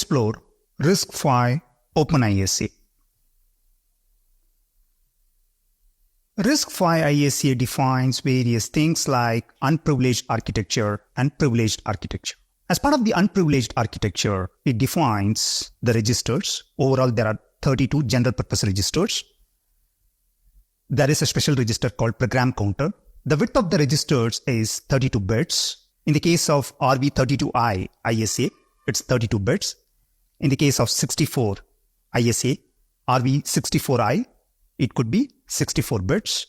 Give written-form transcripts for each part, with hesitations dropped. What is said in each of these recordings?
explore Riscv OpenISA. Riscv ISA defines various things like unprivileged architecture and privileged architecture. As part of the unprivileged architecture, it defines the registers. Overall, there are 32 general purpose registers. There is a special register called program counter. The width of the registers is 32 bits. In the case of RV32I ISA, it's 32 bits. In the case of 64 ISA, RV64I, it could be 64 bits.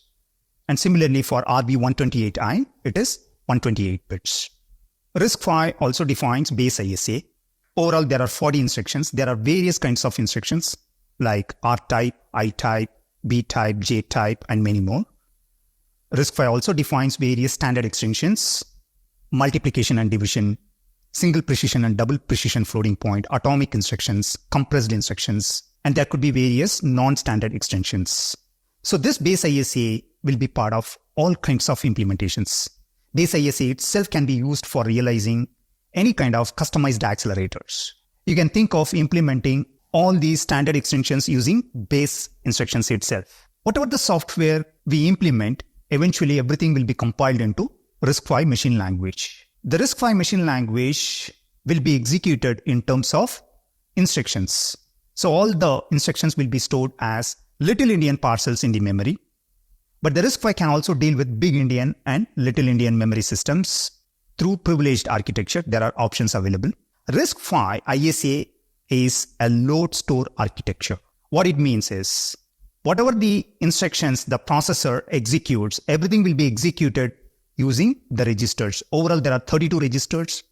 And similarly for RV128I, it is 128 bits. Riscv also defines base ISA. Overall, there are 40 instructions. There are various kinds of instructions like R-type, I-type, B-type, J-type, and many more. Riscv also defines various standard extensions, multiplication and division, single precision and double precision floating point, atomic instructions, compressed instructions, and there could be various non-standard extensions. So this base ISA will be part of all kinds of implementations. Base ISA itself can be used for realizing any kind of customized accelerators. You can think of implementing all these standard extensions using base instructions itself. Whatever the software we implement, eventually everything will be compiled into Riscv machine language. The Riscv machine language will be executed in terms of instructions. So all the instructions will be stored as little Indian parcels in the memory. But the Riscv can also deal with big Indian and little Indian memory systems. Through privileged architecture, there are options available. Riscv ISA is a load store architecture. What it means is, whatever the instructions the processor executes, everything will be executed using the registers. Overall, there are 32 registers.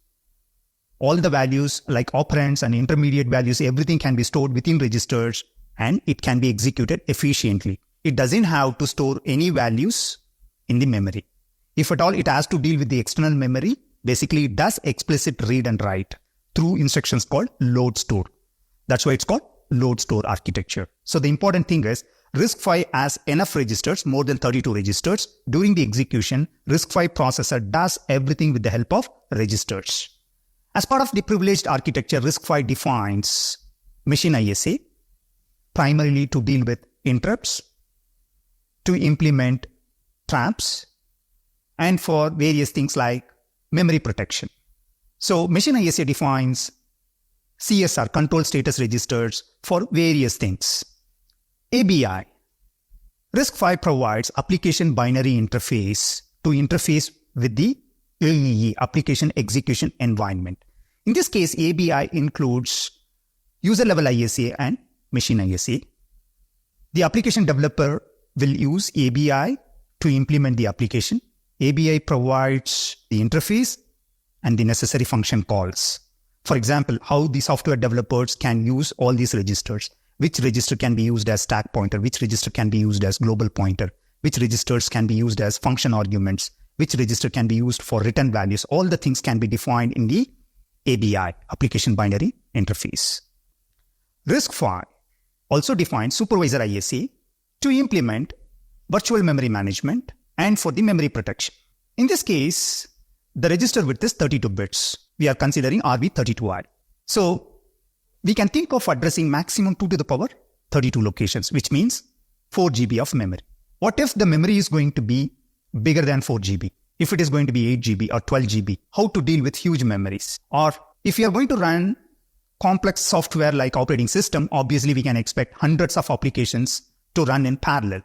All the values like operands and intermediate values, everything can be stored within registers and it can be executed efficiently. It doesn't have to store any values in the memory. If at all it has to deal with the external memory, basically it does explicit read and write through instructions called load store. That's why it's called load store architecture. So the important thing is Riscv has enough registers, more than 32 registers. During the execution, Riscv processor does everything with the help of registers. As part of the privileged architecture, Riscv defines machine ISA primarily to deal with interrupts, to implement traps, and for various things like memory protection. So machine ISA defines CSR, control status registers, for various things. ABI. Riscv provides application binary interface to interface with the AEE, application execution environment. In this case, ABI includes user level ISA and machine ISA. The application developer will use ABI to implement the application. ABI provides the interface and the necessary function calls. For example, how the software developers can use all these registers. Which register can be used as stack pointer, which register can be used as global pointer, which registers can be used as function arguments, which register can be used for return values. All the things can be defined in the ABI, application binary interface. Riscv also defines supervisor ISA to implement virtual memory management and for the memory protection. In this case, the register width is 32 bits. We are considering RV32I. So we can think of addressing maximum 2 to the power 32 locations, which means 4 GB of memory. What if the memory is going to be bigger than 4 GB? If it is going to be 8 GB or 12 GB, how to deal with huge memories? Or if you are going to run complex software like operating system, obviously we can expect hundreds of applications to run in parallel.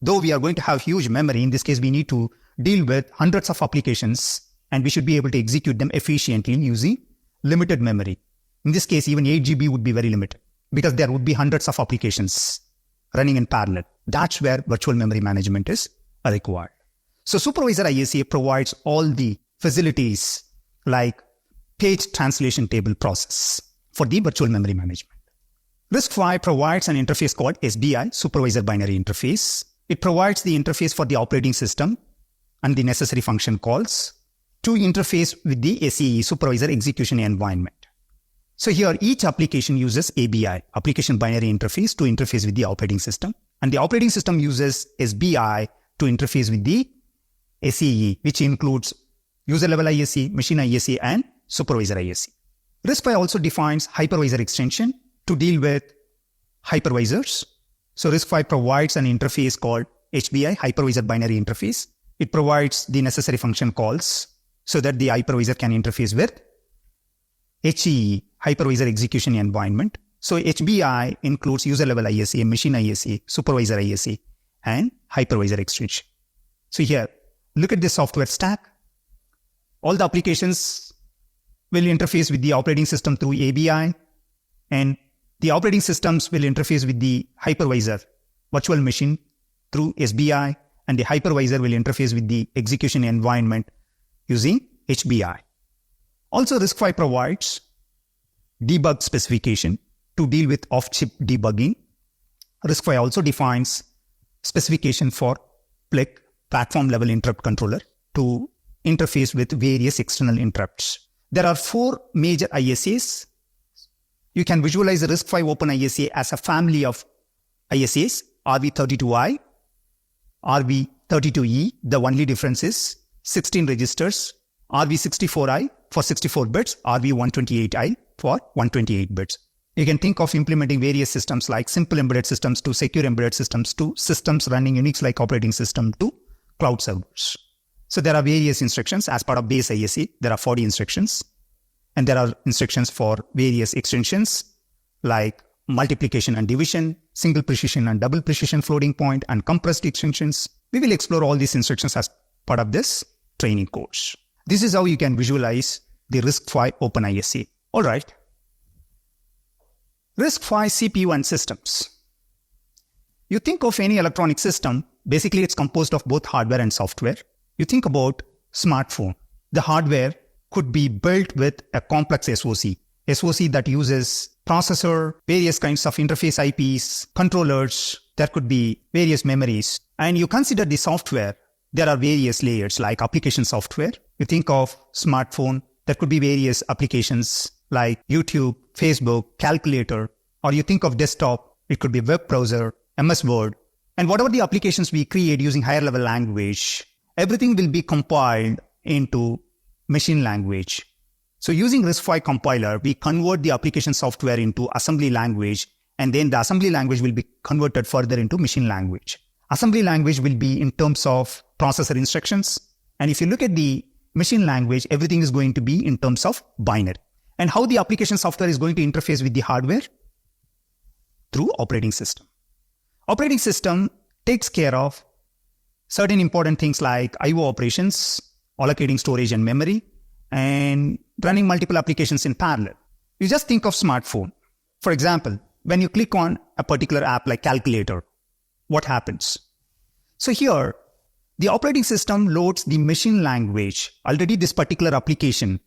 Though we are going to have huge memory, in this case we need to deal with hundreds of applications and we should be able to execute them efficiently using limited memory. In this case, even 8 GB would be very limited because there would be hundreds of applications running in parallel. That's where virtual memory management is required. So supervisor ISA provides all the facilities like page translation table process for the virtual memory management. Riscv provides an interface called SBI, supervisor binary interface. It provides the interface for the operating system and the necessary function calls to interface with the SEE, supervisor execution environment. So here each application uses ABI, application binary interface, to interface with the operating system. And the operating system uses SBI to interface with the SEE, which includes user level ISE, machine ISE, and supervisor ISE. Riscv also defines hypervisor extension to deal with hypervisors. So Riscv provides an interface called HBI, Hypervisor Binary Interface. It provides the necessary function calls so that the hypervisor can interface with HEE, Hypervisor Execution Environment. So HBI includes user level ISA, machine ISA, supervisor ISA, and hypervisor extension. So here, look at the software stack. All the applications will interface with the operating system through ABI, and the operating systems will interface with the hypervisor virtual machine through SBI, and the hypervisor will interface with the execution environment using HBI. Also, Riscv provides debug specification to deal with off-chip debugging. Riscv also defines specification for PLIC, Platform Level Interrupt Controller, to interface with various external interrupts. There are 4 major ISAs. You can visualize the Riscv Open ISA as a family of ISAs, RV32I, RV32E. The only difference is 16 registers, RV64I for 64 bits, RV128I for 128 bits. You can think of implementing various systems like simple embedded systems to secure embedded systems to systems running Unix-like operating system to cloud servers. So there are various instructions as part of base ISA. There are 40 instructions, and there are instructions for various extensions like multiplication and division, single precision and double precision floating point, and compressed extensions. We will explore all these instructions as part of this training course. This is how you can visualize the Riscv Open ISA. All right. Riscv CPU and systems. You think of any electronic system, basically it's composed of both hardware and software. You think about smartphone. The hardware could be built with a complex SoC that uses processor, various kinds of interface IPs, controllers. There could be various memories. And you consider the software, there are various layers like application software. You think of smartphone, there could be various applications like YouTube, Facebook, calculator, or you think of desktop, it could be web browser, MS Word, and whatever the applications we create using higher level language, everything will be compiled into machine language. So using Riscv compiler, we convert the application software into assembly language, and then the assembly language will be converted further into machine language. Assembly language will be in terms of processor instructions. And if you look at the machine language, everything is going to be in terms of binary. And how the application software is going to interface with the hardware? Through operating system. Operating system takes care of certain important things like IO operations, allocating storage and memory, and running multiple applications in parallel. You just think of smartphone. For example, when you click on a particular app like calculator, what happens? So here, the operating system loads the machine language. Already this particular application,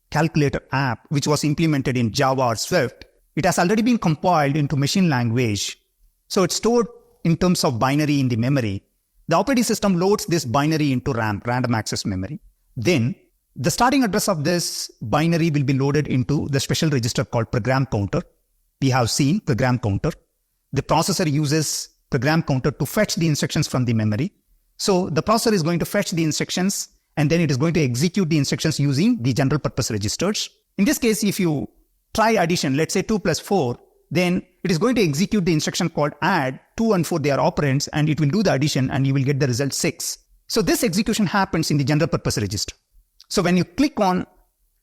calculator app, which was implemented in Java or Swift, it has already been compiled into machine language. So it's stored in terms of binary in the memory. The operating system loads this binary into RAM, random access memory. Then the starting address of this binary will be loaded into the special register called program counter. We have seen program counter. The processor uses program counter to fetch the instructions from the memory. So the processor is going to fetch the instructions, and then it is going to execute the instructions using the general purpose registers. In this case, if you try addition, let's say 2 plus 4, then it is going to execute the instruction called add. 2 and 4, they are operands, and it will do the addition and you will get the result 6. So this execution happens in the general purpose register. So when you click on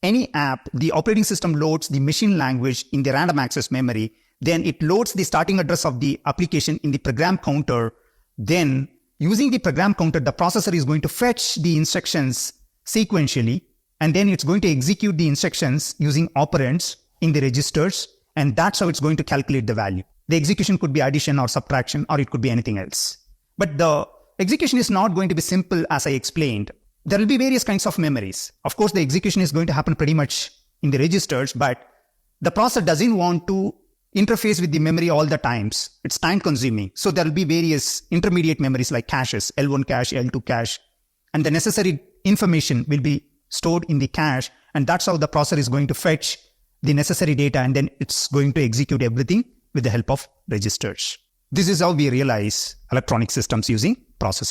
any app, the operating system loads the machine language in the random access memory. Then it loads the starting address of the application in the program counter. Then using the program counter, the processor is going to fetch the instructions sequentially, and then it's going to execute the instructions using operands in the registers, and that's how it's going to calculate the value. The execution could be addition or subtraction, or it could be anything else. But the execution is not going to be simple as I explained. There will be various kinds of memories. Of course, the execution is going to happen pretty much in the registers, but the processor doesn't want to interface with the memory all the times. It's time consuming. So there will be various intermediate memories like caches, L1 cache, L2 cache, and the necessary information will be stored in the cache. And that's how the processor is going to fetch the necessary data, and then it's going to execute everything with the help of registers. This is how we realize electronic systems using processors.